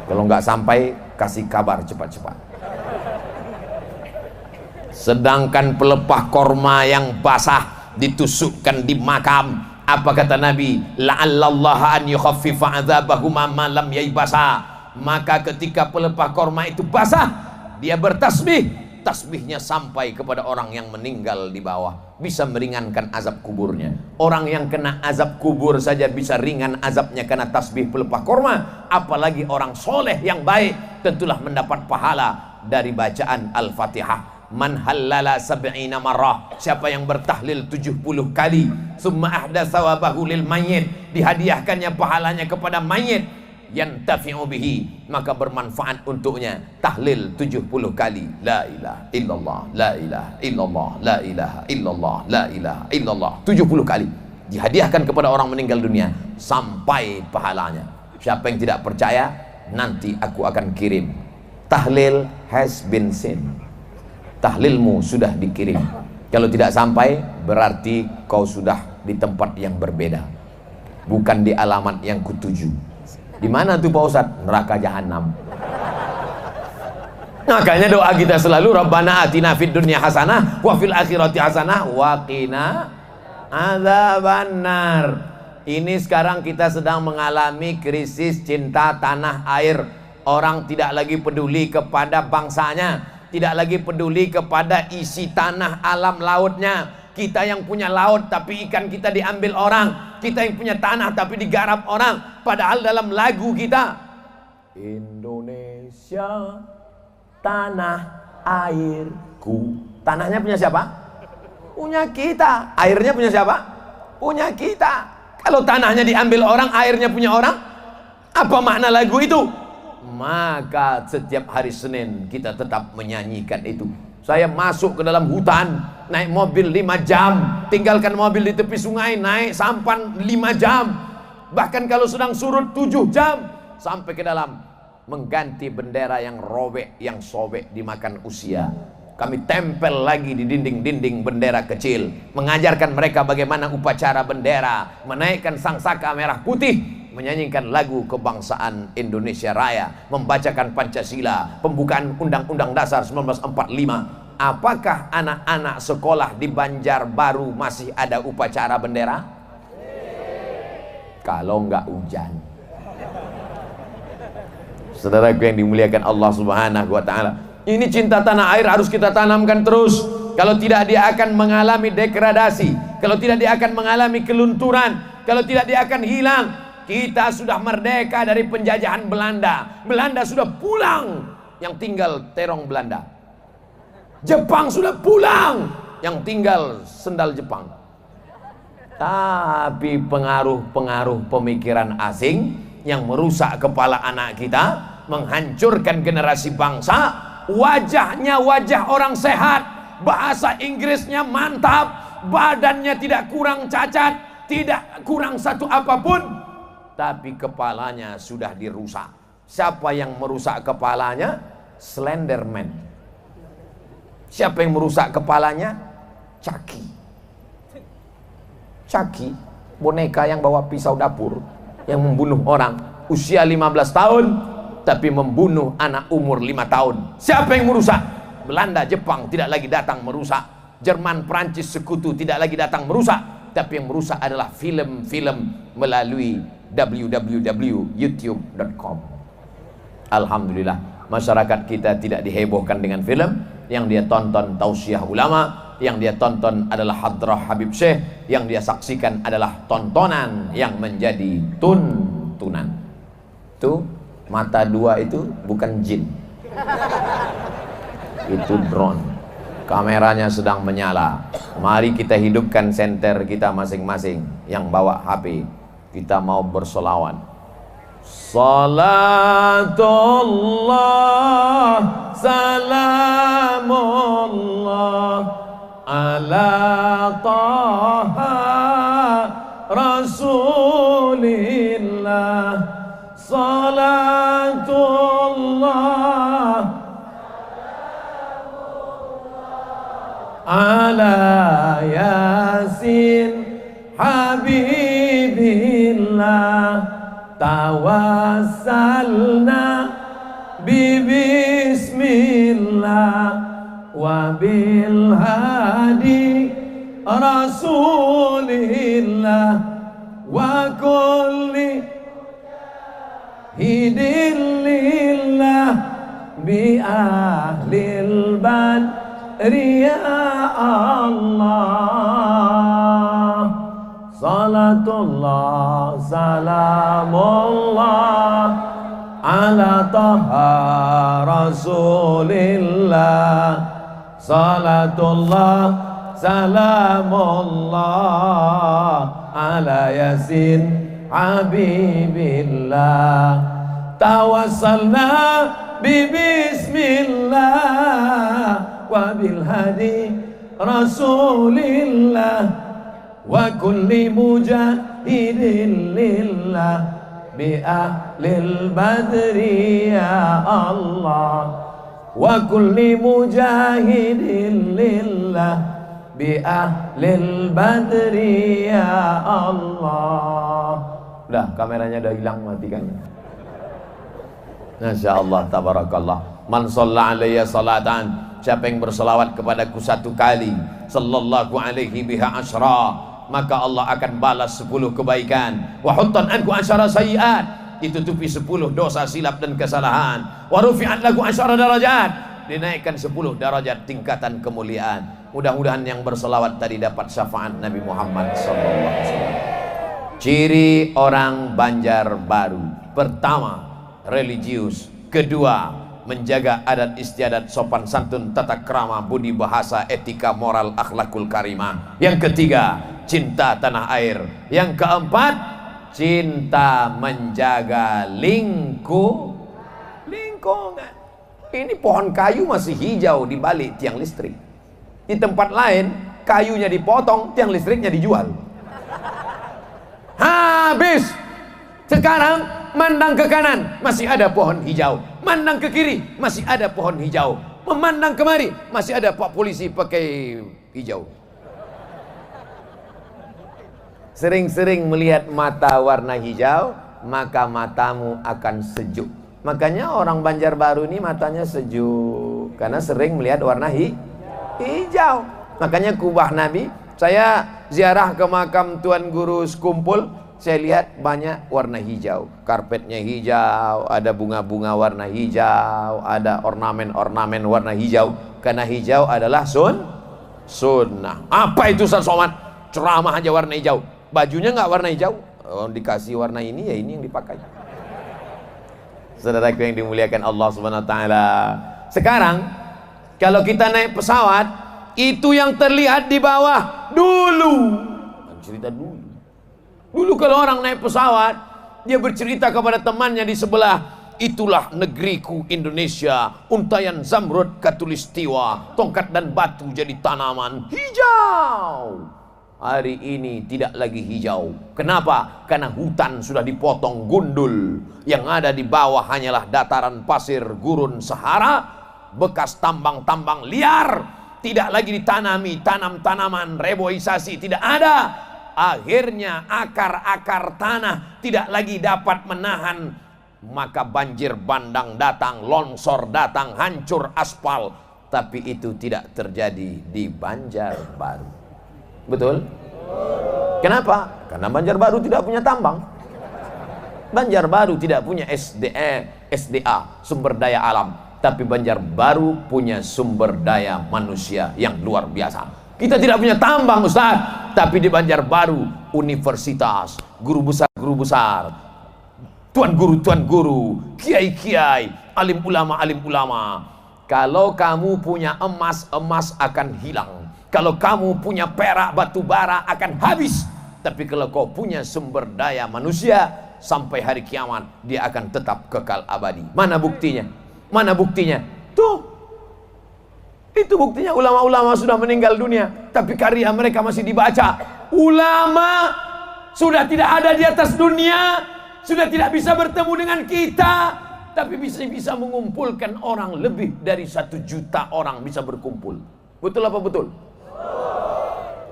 Kalau nggak sampai, kasih kabar cepat-cepat. Sedangkan pelepah korma yang basah ditusukkan di makam. Apa kata Nabi? La'allallaha an yukhaffifa 'adzabahuma ma lam yaibasa. Maka ketika pelepah korma itu basah, dia bertasbih, tasbihnya sampai kepada orang yang meninggal di bawah, bisa meringankan azab kuburnya. Orang yang kena azab kubur saja bisa ringan azabnya karena tasbih pelepah korma, apalagi orang soleh yang baik, tentulah mendapat pahala dari bacaan Al-Fatihah. Man halala sab'ina marrah, siapa yang bertahlil 70 kali, summa ahda sawabahu lil mayyit, dihadiahkannya pahalanya kepada mayit, yantafi'u bihi, maka bermanfaat untuknya tahlil 70 kali, la ilaha illallah, la ilaha illallah, la ilaha illallah, la ilaha illallah, 70 kali dihadiahkan kepada orang meninggal dunia sampai pahalanya. Siapa yang tidak percaya, nanti aku akan kirim. Tahlil has been sent, tahlilmu sudah dikirim. Kalau tidak sampai, berarti kau sudah di tempat yang berbeda, bukan di alamat yang kutuju. Di mana tuh Pak Ustadz? Neraka jahanam. Makanya doa kita selalu, Rabbana atina fid dunya hasanah wa fil akhirati hasanah wa qina adzabannar. Ini sekarang kita sedang mengalami krisis cinta tanah air. Orang tidak lagi peduli kepada bangsanya, tidak lagi peduli kepada isi tanah alam lautnya. Kita yang punya laut tapi ikan kita diambil orang, kita yang punya tanah tapi digarap orang. Padahal dalam lagu kita, Indonesia tanah airku. Tanahnya punya siapa? Punya kita. Airnya punya siapa? Punya kita. Kalau tanahnya diambil orang, airnya punya orang, apa makna lagu itu? Maka setiap hari Senin kita tetap menyanyikan itu. Saya masuk ke dalam hutan, naik mobil 5 jam, tinggalkan mobil di tepi sungai, naik sampan 5 jam, bahkan kalau sedang surut 7 jam, sampai ke dalam, mengganti bendera yang robek, yang sobek dimakan usia. Kami tempel lagi di dinding-dinding bendera kecil, mengajarkan mereka bagaimana upacara bendera, menaikkan sangsaka merah putih, menyanyikan lagu kebangsaan Indonesia Raya, membacakan Pancasila, pembukaan Undang-Undang Dasar 1945. Apakah anak-anak sekolah di Banjarbaru masih ada upacara bendera? Kalau enggak hujan. Saudaraku yang dimuliakan Allah Subhanahu wa taala, ini cinta tanah air harus kita tanamkan terus. Kalau tidak, dia akan mengalami degradasi. Kalau tidak, dia akan mengalami kelunturan. Kalau tidak, dia akan hilang. Kita sudah merdeka dari penjajahan Belanda. Belanda sudah pulang, yang tinggal terong Belanda. Jepang sudah pulang, yang tinggal sendal Jepang. Tapi pengaruh-pengaruh pemikiran asing yang merusak kepala anak kita, menghancurkan generasi bangsa. Wajahnya wajah orang sehat, bahasa Inggrisnya mantap, badannya tidak kurang cacat, tidak kurang satu apapun, tapi kepalanya sudah dirusak. Siapa yang merusak kepalanya? Slenderman. Siapa yang merusak kepalanya? Chucky. Chucky, boneka yang bawa pisau dapur, yang membunuh orang usia 15 tahun tapi membunuh anak umur 5 tahun. Siapa yang merusak? Belanda, Jepang tidak lagi datang merusak. Jerman, Prancis sekutu tidak lagi datang merusak. Tapi yang merusak adalah film-film melalui www.youtube.com. Alhamdulillah, masyarakat kita tidak dihebohkan dengan film. Yang dia tonton tausiah ulama, yang dia tonton adalah hadrah Habib Syekh, yang dia saksikan adalah tontonan yang menjadi tuntunan. Itu mata dua itu bukan jin, itu drone. Kameranya sedang menyala. Mari kita hidupkan senter kita masing-masing. Yang bawa HP, kita mau bersolawat. Salatullah salamullah ala taha rasulillah. Salatullah ala yasin habibillah. Tawassalna bismillah wa bil hadi rasulillah wa kulli hidillillah bi ahlil badri ya Allah. Salatullah salamullah ala taha rasulillah. Salatullah salamullah ala yasin habibillah. Tawassalna bi bismillah wa bil hadi rasulillah wa kulli mujahidin lillah bi ahlil badri ya Allah. Wa kulli mujahidin lillah bi ahlil badri ya Allah. Udah, kameranya udah hilang, matikan. Masya Allah, tabarakallah. Man shalla alayya salatan, siapa yang berselawat kepadaku satu kali, sallallahu alaihi biha asyra, maka Allah akan balas 10 kebaikan. Wa huttan anku asyara sayiat, ditutupi 10 dosa silap dan kesalahan. Wa rufi'at lagu asyara darajat, dinaikkan 10 darajat tingkatan kemuliaan. Mudah-mudahan yang berselawat tadi dapat syafaat Nabi Muhammad sallallahu alaihi wasallam. Ciri orang Banjarbaru: pertama, religius; kedua, menjaga adat istiadat, sopan santun, tata krama, budi bahasa, etika, moral, akhlakul karimah. Yang ketiga, cinta tanah air. Yang keempat, cinta menjaga lingkungan. Ini pohon kayu masih hijau di balik tiang listrik. Di tempat lain kayunya dipotong, tiang listriknya dijual. Habis. Sekarang mandang ke kanan masih ada pohon hijau, mandang ke kiri masih ada pohon hijau, memandang kemari masih ada pak polisi pakai hijau. Sering-sering melihat mata warna hijau, maka matamu akan sejuk. Makanya orang Banjarbaru ini matanya sejuk karena sering melihat warna hijau. Makanya kubah Nabi, saya ziarah ke makam Tuan Guru Sekumpul, saya lihat banyak warna hijau, karpetnya hijau, ada bunga-bunga warna hijau, ada ornamen-ornamen warna hijau, karena hijau adalah sunnah. Apa itu Ustaz Somad? Ceramah aja warna hijau, bajunya nggak warna hijau, dikasih warna ini ya ini yang dipakai. Saudaraku yang dimuliakan Allah Subhanahu wa taala. Sekarang kalau kita naik pesawat, itu yang terlihat di bawah dulu. Cerita dulu. Dulu kalau orang naik pesawat, dia bercerita kepada temannya di sebelah, itulah negeriku Indonesia, untayan zamrud katulistiwa, tongkat dan batu jadi tanaman hijau. Hari ini tidak lagi hijau. Kenapa? Karena hutan sudah dipotong gundul. Yang ada di bawah hanyalah dataran pasir gurun Sahara, bekas tambang-tambang liar. Tidak lagi ditanami tanam-tanaman, reboisasi tidak ada. Akhirnya akar-akar tanah tidak lagi dapat menahan, maka banjir bandang datang, longsor datang, hancur aspal. Tapi itu tidak terjadi di Banjarbaru. Betul? Kenapa? Karena Banjarbaru tidak punya tambang. Banjarbaru tidak punya SDA, sumber daya alam. Tapi Banjarbaru punya sumber daya manusia yang luar biasa. Kita tidak punya tambang, Ustaz, tapi di Banjarbaru universitas, guru besar, tuan guru, kiai, alim ulama. Kalau kamu punya emas akan hilang. Kalau kamu punya perak, batu bara akan habis. Tapi kalau kau punya sumber daya manusia, sampai hari kiamat dia akan tetap kekal abadi. Mana buktinya? Mana buktinya? Tuh, itu buktinya. Ulama-ulama sudah meninggal dunia, tapi karya mereka masih dibaca. Ulama sudah tidak ada di atas dunia, sudah tidak bisa bertemu dengan kita, tapi bisa mengumpulkan orang. Lebih dari 1 juta orang bisa berkumpul. Betul apa betul?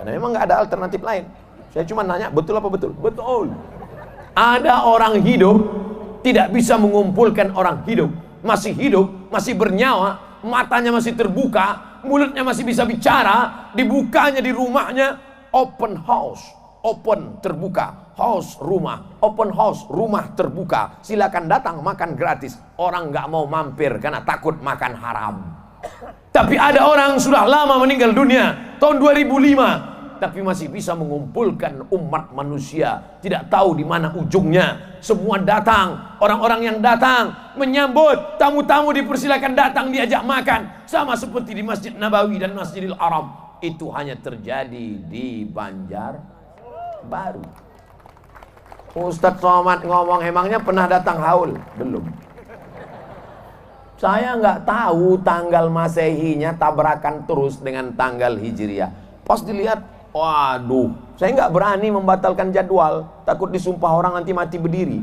Karena memang nggak ada alternatif lain. Saya cuma nanya, betul apa betul? Betul. Ada orang hidup tidak bisa mengumpulkan orang hidup. Masih hidup, masih bernyawa, matanya masih terbuka, mulutnya masih bisa bicara, dibukanya di rumahnya open house, open terbuka, house rumah, open house rumah terbuka, silakan datang makan gratis. Orang nggak mau mampir karena takut makan haram. Tapi ada orang sudah lama meninggal dunia tahun 2005, tapi masih bisa mengumpulkan umat manusia, tidak tahu di mana ujungnya. Semua datang, orang-orang yang datang menyambut, tamu-tamu dipersilakan datang, diajak makan, sama seperti di Masjid Nabawi dan Masjidil Haram. Itu hanya terjadi di Banjarbaru. Ustadz Somad ngomong, emangnya pernah datang haul? Belum. Saya nggak tahu tanggal Masehinya tabrakan terus dengan tanggal Hijriah. Pas dilihat, waduh, saya nggak berani membatalkan jadwal, takut disumpah orang nanti mati berdiri.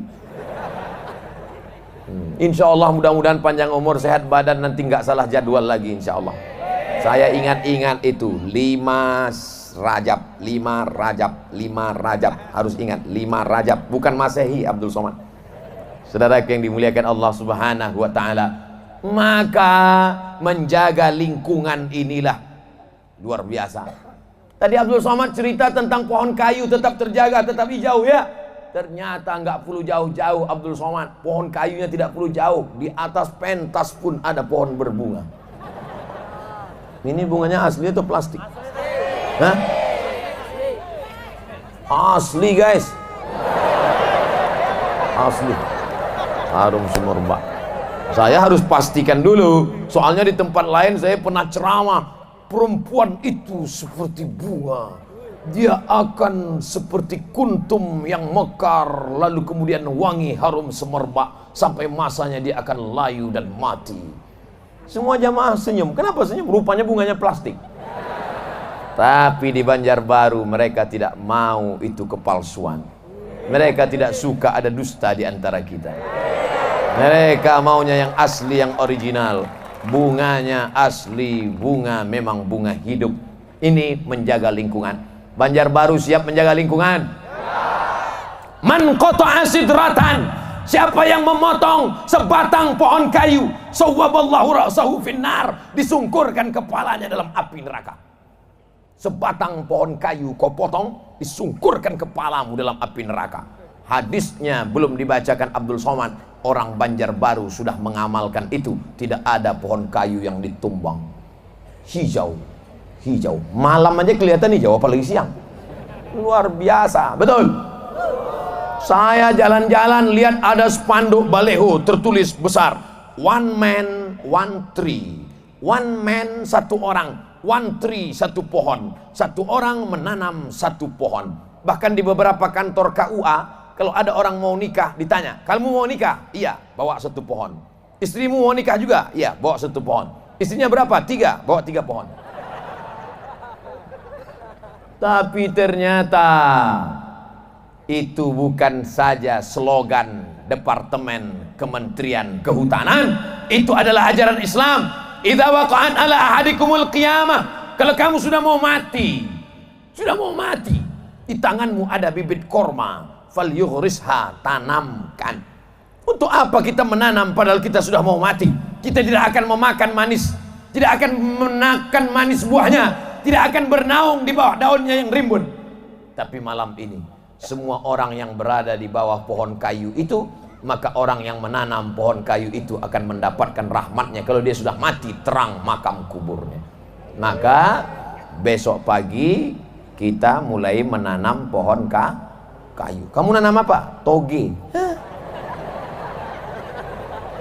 Insya Allah mudah-mudahan panjang umur, sehat badan, nanti nggak salah jadwal lagi insya Allah. Saya ingat-ingat itu 5 Rajab, 5 Rajab, 5 Rajab, harus ingat 5 Rajab, bukan Masehi Abdul Somad. Saudara yang dimuliakan Allah Subhanahu wa taala, maka menjaga lingkungan inilah luar biasa. Tadi Abdul Somad cerita tentang pohon kayu tetap terjaga, tetap hijau ya. Ternyata nggak perlu jauh-jauh Abdul Somad, pohon kayunya tidak perlu jauh, di atas pentas pun ada pohon berbunga. Ini bunganya asli atau plastik? Hah? Asli guys, asli. Harum semerbak. Saya harus pastikan dulu, soalnya di tempat lain saya pernah ceramah, perempuan itu seperti bunga, dia akan seperti kuntum yang mekar, lalu kemudian wangi harum semerbak, sampai masanya dia akan layu dan mati. Semua jamaah senyum. Kenapa senyum? Rupanya bunganya plastik. Tapi di Banjarbaru mereka tidak mau itu kepalsuan. Mereka tidak suka ada dusta di antara kita. Mereka maunya yang asli, yang original. Bunganya asli, bunga memang bunga hidup. Ini menjaga lingkungan. Banjarbaru siap menjaga lingkungan? Man qata'a sidratan, siapa yang memotong sebatang pohon kayu, sawwaballahu ra'sahu finnar, disungkurkan kepalanya dalam api neraka. Sebatang pohon kayu kau potong, disungkurkan kepalamu dalam api neraka. Hadisnya belum dibacakan Abdul Somad, orang Banjarbaru sudah mengamalkan itu. Tidak ada pohon kayu yang ditumbang. Hijau, hijau. Malam aja kelihatan hijau, apalagi siang. Luar biasa, betul. Saya jalan-jalan lihat ada spanduk baleho tertulis besar, one man, one tree. One man, satu orang. One tree, satu pohon. Satu orang menanam satu pohon. Bahkan di beberapa kantor KUA, kalau ada orang mau nikah, ditanya, kamu mau nikah? Iya, bawa satu pohon. Istrimu mau nikah juga? Iya, bawa satu pohon. Istrinya berapa? 3, bawa 3 pohon. Tapi ternyata itu bukan saja slogan Departemen Kementerian Kehutanan. Itu adalah ajaran Islam. Idza waqa'at ala ahadikumul qiyamah, kalau kamu sudah mau mati, di tanganmu ada bibit korma, falyughrisha, tanamkan. Untuk apa kita menanam padahal kita sudah mau mati? Kita tidak akan memakan manis, tidak akan menakan manis buahnya, tidak akan bernaung di bawah daunnya yang rimbun. Tapi malam ini semua orang yang berada di bawah pohon kayu itu, maka orang yang menanam pohon kayu itu akan mendapatkan rahmatnya kalau dia sudah mati, terang makam kuburnya. Maka besok pagi kita mulai menanam pohon kayu. Kamu nanam apa? Toge.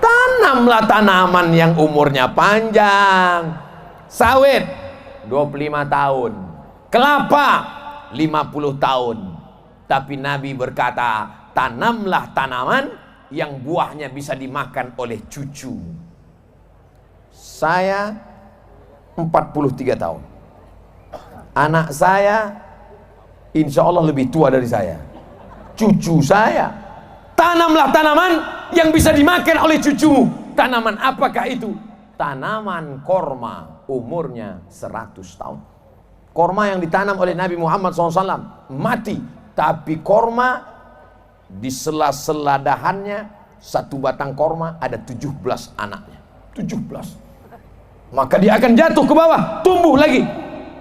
Tanamlah tanaman yang umurnya panjang. Sawit 25 tahun, kelapa 50 tahun. Tapi Nabi berkata, tanamlah tanaman yang buahnya bisa dimakan oleh cucu. Saya 43 tahun. Anak saya insya Allah lebih tua dari saya. Cucu saya. Tanamlah tanaman yang bisa dimakan oleh cucumu. Tanaman apakah itu? Tanaman korma, umurnya 100 tahun. Korma yang ditanam oleh Nabi Muhammad SAW mati, tapi korma di sela-sela dahannya, satu batang korma ada 17 anaknya. 17. Maka dia akan jatuh ke bawah, tumbuh lagi,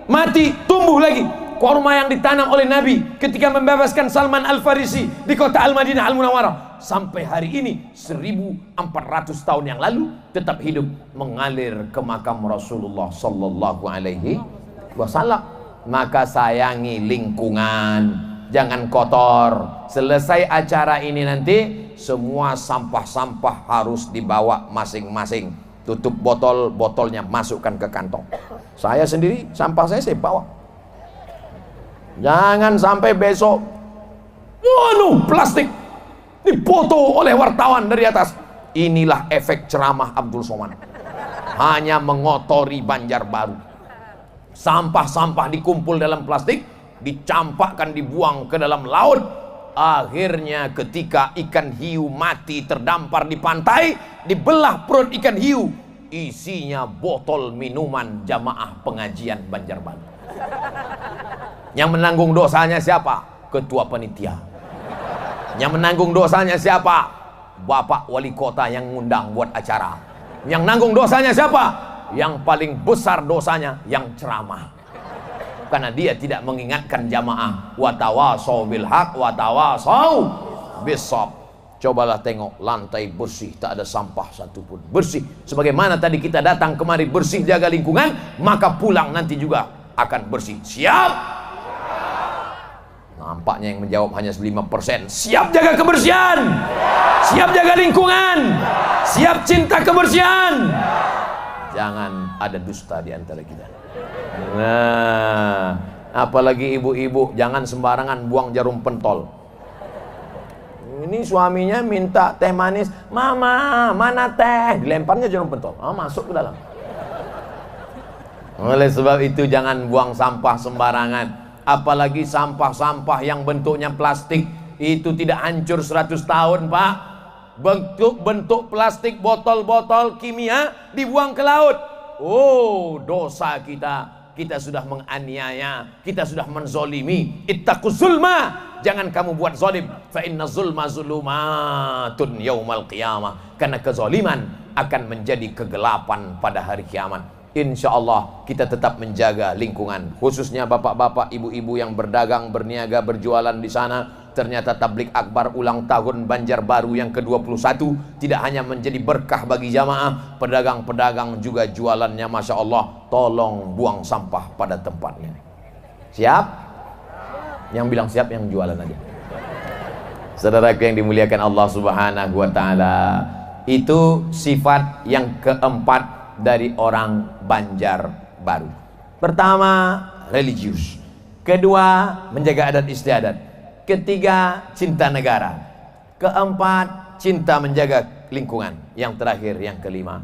mati, tumbuh lagi. Korma yang ditanam oleh Nabi ketika membebaskan Salman Al-Farisi di kota Al-Madinah Al-Munawwarah, sampai hari ini 1400 tahun yang lalu tetap hidup mengalir ke makam Rasulullah sallallahu alaihi wasallam. Maka sayangi lingkungan, jangan kotor. Selesai acara ini nanti semua sampah-sampah harus dibawa masing-masing. Tutup botolnya masukkan ke kantong. Saya sendiri sampah saya bawa. Jangan sampai besok, waduh, plastik dipoto oleh wartawan dari atas. Inilah efek ceramah Abdul Somad. Hanya mengotori Banjarbaru. Sampah-sampah dikumpul dalam plastik, dicampakkan, dibuang ke dalam laut. Akhirnya ketika ikan hiu mati terdampar di pantai, dibelah perut ikan hiu, isinya botol minuman jamaah pengajian Banjarbaru. Yang menanggung dosanya siapa? Ketua panitia. Yang menanggung dosanya siapa? Bapak wali kota yang ngundang buat acara. Yang nanggung dosanya siapa? Yang paling besar dosanya yang ceramah. Karena dia tidak mengingatkan jamaah. Watawasau bil haq, watawasau bisab. Cobalah tengok lantai bersih, tak ada sampah satupun. Bersih. Sebagaimana tadi kita datang kemari bersih, jaga lingkungan, maka pulang nanti juga akan bersih. Siap? Nampaknya yang menjawab hanya 5%. Siap jaga kebersihan, siap jaga lingkungan, siap cinta kebersihan. Jangan ada dusta di antara kita. Nah, apalagi ibu-ibu, jangan sembarangan buang jarum pentol. Ini suaminya minta teh manis, mama mana teh, dilemparnya jarum pentol, masuk ke dalam. Oleh sebab itu jangan buang sampah sembarangan. Apalagi sampah-sampah yang bentuknya plastik. Itu tidak hancur 100 tahun, Pak. Bentuk plastik, botol-botol kimia dibuang ke laut. Oh, dosa kita. Kita sudah menganiaya, kita sudah menzolimi. Ittaquz zulma, jangan kamu buat zolim. Fa inna zulma zulumatun yaumal qiyamah. Karena kezoliman akan menjadi kegelapan pada hari kiamat. Insya Allah kita tetap menjaga lingkungan, khususnya bapak-bapak, ibu-ibu yang berdagang, berniaga, berjualan di sana. Ternyata tablik akbar ulang tahun Banjarbaru yang ke-21 tidak hanya menjadi berkah bagi jamaah, pedagang-pedagang juga jualannya Masya Allah. Tolong buang sampah pada tempatnya. Siap? Yang bilang siap yang jualan aja. Saudaraku yang dimuliakan Allah Subhanahu wa Ta'ala, itu sifat yang keempat dari orang Banjarbaru. Pertama, religius. Kedua, menjaga adat istiadat. Ketiga, cinta negara. Keempat, cinta menjaga lingkungan. Yang terakhir, yang kelima,